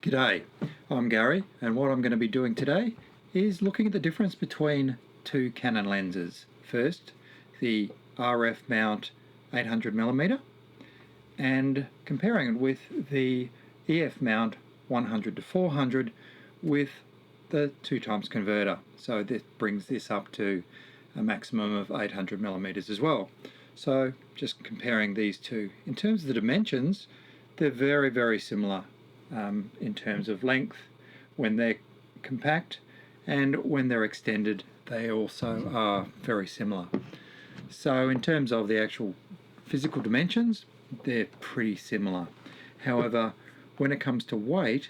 G'day, I'm Gary, and what I'm going to be doing today is looking at the difference between two Canon lenses. First, the RF mount 800mm and comparing it with the EF mount 100 to 400 with the 2x converter. So this brings this up to a maximum of 800mm as well. So just comparing these two. In terms of the dimensions, they're very similar. In terms of length when they're compact, and when they're extended they also are very similar. So in terms of the actual physical dimensions, they're pretty similar. However, when it comes to weight,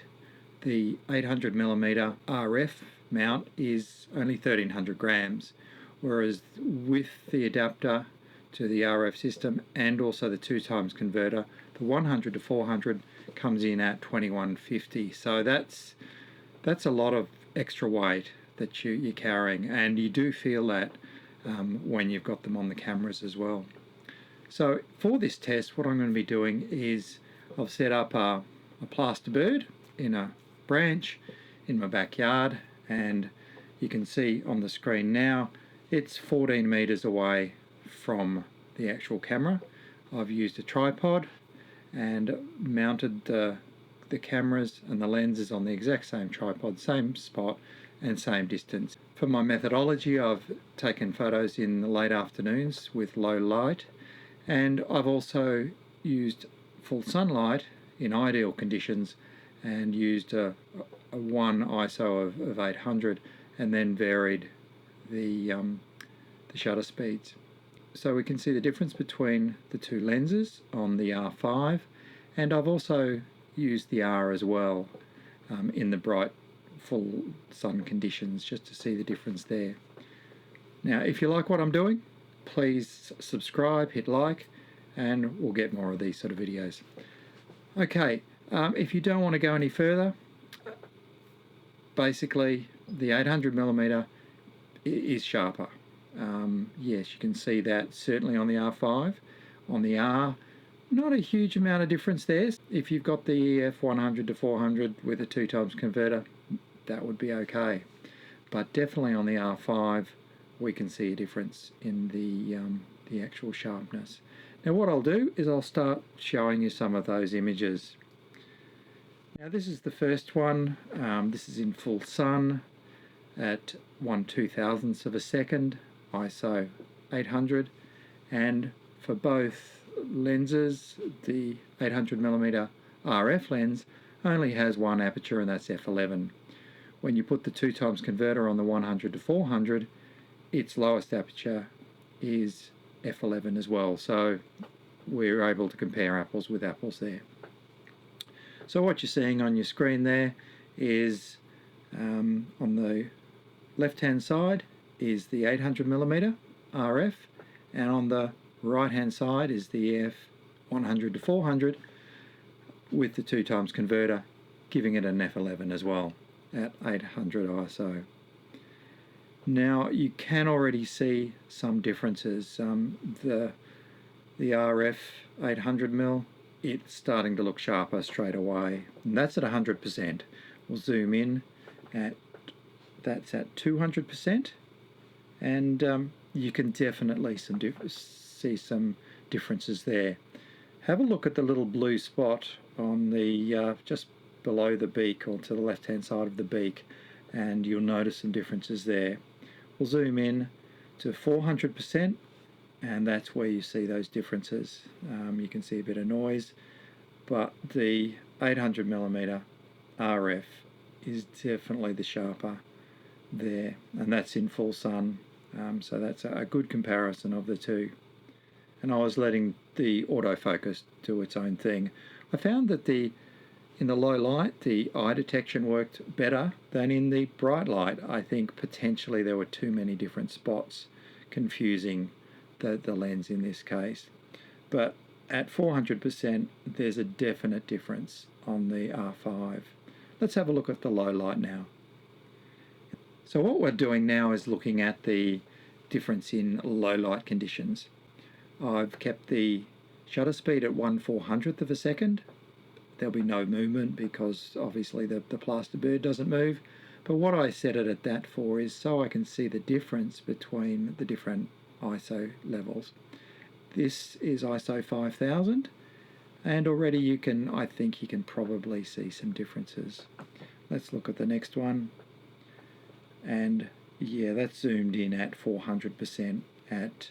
the 800mm RF mount is only 1300 grams, whereas with the adapter to the RF system and also the 2x converter, the 100 to 400 comes in at 2150. So that's a lot of extra weight that you're carrying, and you do feel that when you've got them on the cameras as well. So for this test, what I'm going to be doing is I've set up a plaster bird in a branch in my backyard, and you can see on the screen now it's 14 meters away from the actual camera. I've used a tripod and mounted the cameras and the lenses on the exact same tripod, same spot and same distance. For my methodology, I've taken photos in the late afternoons with low light, and I've also used full sunlight in ideal conditions and used a 1 ISO of 800 and then varied the shutter speeds. So we can see the difference between the two lenses on the R5, and I've also used the R as well in the bright full sun conditions, just to see the difference there. Now if you like what I'm doing, please subscribe, hit like, and we'll get more of these sort of videos. Okay, if you don't want to go any further, basically the 800mm is sharper. Yes, you can see that certainly on the R5. On the R, not a huge amount of difference there. If you've got the EF 100 to 400 with a 2x converter, that would be okay. But definitely on the R5, we can see a difference in the actual sharpness. Now what I'll do is I'll start showing you some of those images. Now this is the first one. This is in full sun at 1/2000th of a second, ISO 800, and for both lenses the 800mm RF lens only has one aperture, and that's f11. When you put the 2x converter on the 100 to 400, its lowest aperture is f11 as well, so we're able to compare apples with apples there. So what you're seeing on your screen there is on the left hand side is the 800mm RF, and on the right hand side is the EF 100 to 400 with the 2x converter, giving it an f11 as well at 800 ISO. Now you can already see some differences. The RF 800mm, it's starting to look sharper straight away, and that's at 100%. We'll zoom in that's at 200%, and you can definitely see some differences there. Have a look at the little blue spot on the just below the beak, or to the left hand side of the beak, and you'll notice some differences there. We'll zoom in to 400%, and that's where you see those differences. You can see a bit of noise, but the 800mm RF is definitely the sharper there, and that's in full sun, so that's a good comparison of the two. And I was letting the autofocus do its own thing. I found that in the low light the eye detection worked better than in the bright light. I think potentially there were too many different spots confusing the lens in this case, but at 400% there's a definite difference on the R5. Let's have a look at the low light now. So what we're doing now is looking at the difference in low light conditions. I've kept the shutter speed at 1/400th of a second, there'll be no movement because obviously the plaster bird doesn't move. But what I set it at that for is so I can see the difference between the different ISO levels. This is ISO 5000, and already I think you can probably see some differences. Let's look at the next one. And yeah, that's zoomed in at 400% at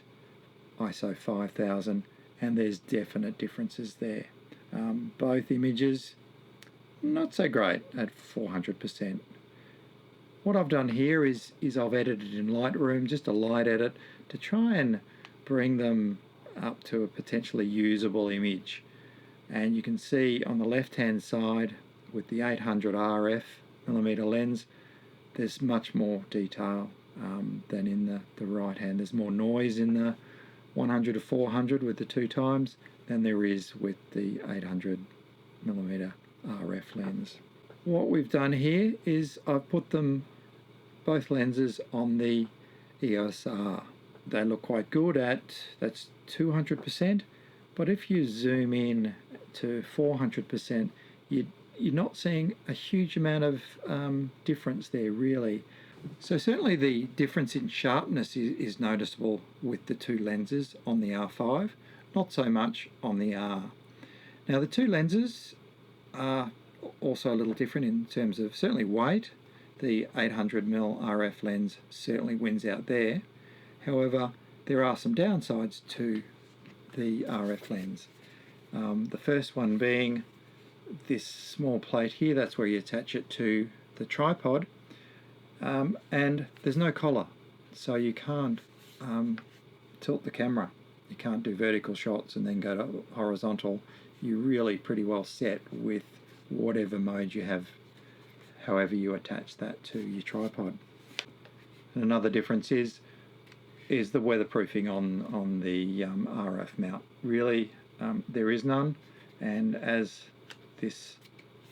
ISO 5000, and there's definite differences there. Both images, not so great at 400%. What I've done here is I've edited in Lightroom, just a light edit, to try and bring them up to a potentially usable image. And you can see on the left hand side with the 800 RF millimeter lens, there's much more detail than in the right hand. There's more noise in the 100 to 400 with the 2 times than there is with the 800 millimeter RF lens. What we've done here is I've put them, both lenses, on the EOS R. They look quite good at, that's 200%, but if you zoom in to 400%, you're not seeing a huge amount of difference there really. So certainly the difference in sharpness is noticeable with the 2 lenses on the R5, not so much on the R. Now the 2 lenses are also a little different in terms of certainly weight. The 800mm RF lens certainly wins out there. However, there are some downsides to the RF lens. The first one being this small plate here, that's where you attach it to the tripod, and there's no collar, so you can't tilt the camera. You can't do vertical shots and then go to horizontal. You're really pretty well set with whatever mode you have, however you attach that to your tripod. And another difference is the weatherproofing on the RF mount. Really, there is none, and as this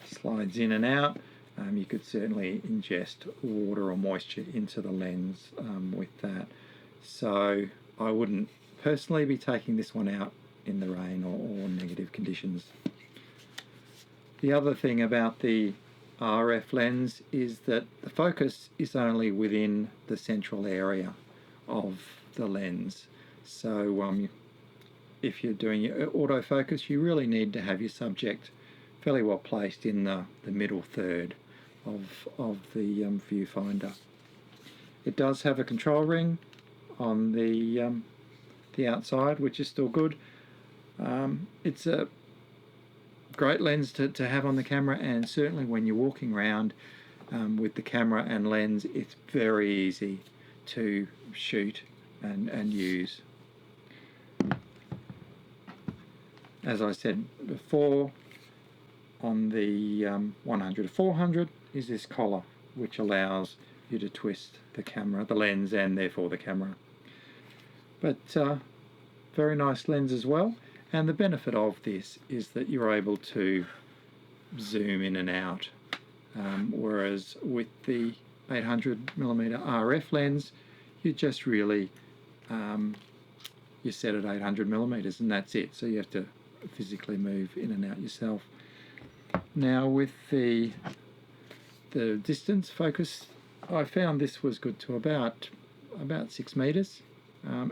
slides in and out, you could certainly ingest water or moisture into the lens with that. So I wouldn't personally be taking this one out in the rain or negative conditions. The other thing about the RF lens is that the focus is only within the central area of the lens. So if you're doing your autofocus, you really need to have your subject fairly well placed in the middle third of the viewfinder. It does have a control ring on the outside, which is still good. It's a great lens to have on the camera, and certainly when you're walking around with the camera and lens, it's very easy to shoot and use. As I said before, on the 100 to 400 is this collar, which allows you to twist the camera, the lens, and therefore the camera. But very nice lens as well, and the benefit of this is that you're able to zoom in and out, whereas with the 800mm RF lens, you just really you set at 800mm and that's it, so you have to physically move in and out yourself. Now with the distance focus, I found this was good to about 6 meters.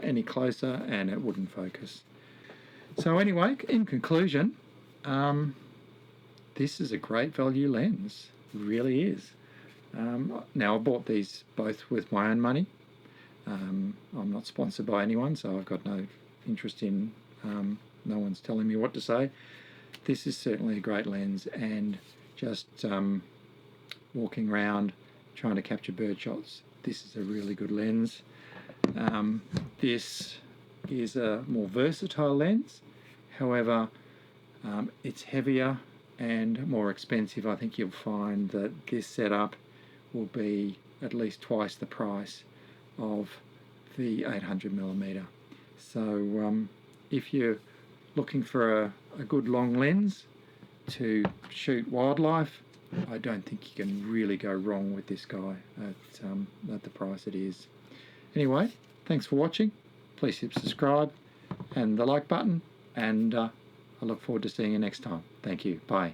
Any closer and it wouldn't focus. So anyway, in conclusion, this is a great value lens. It really is. Now I bought these both with my own money. I'm not sponsored by anyone, so I've got no interest in, no one's telling me what to say. This is certainly a great lens, and just walking around trying to capture bird shots, this is a really good lens. This is a more versatile lens, however it's heavier and more expensive. I think you'll find that this setup will be at least twice the price of the 800mm. So if you're looking for a good long lens to shoot wildlife, I don't think you can really go wrong with this guy at the price it is. Anyway, thanks for watching. Please hit subscribe and the like button, and I look forward to seeing you next time. Thank you. Bye.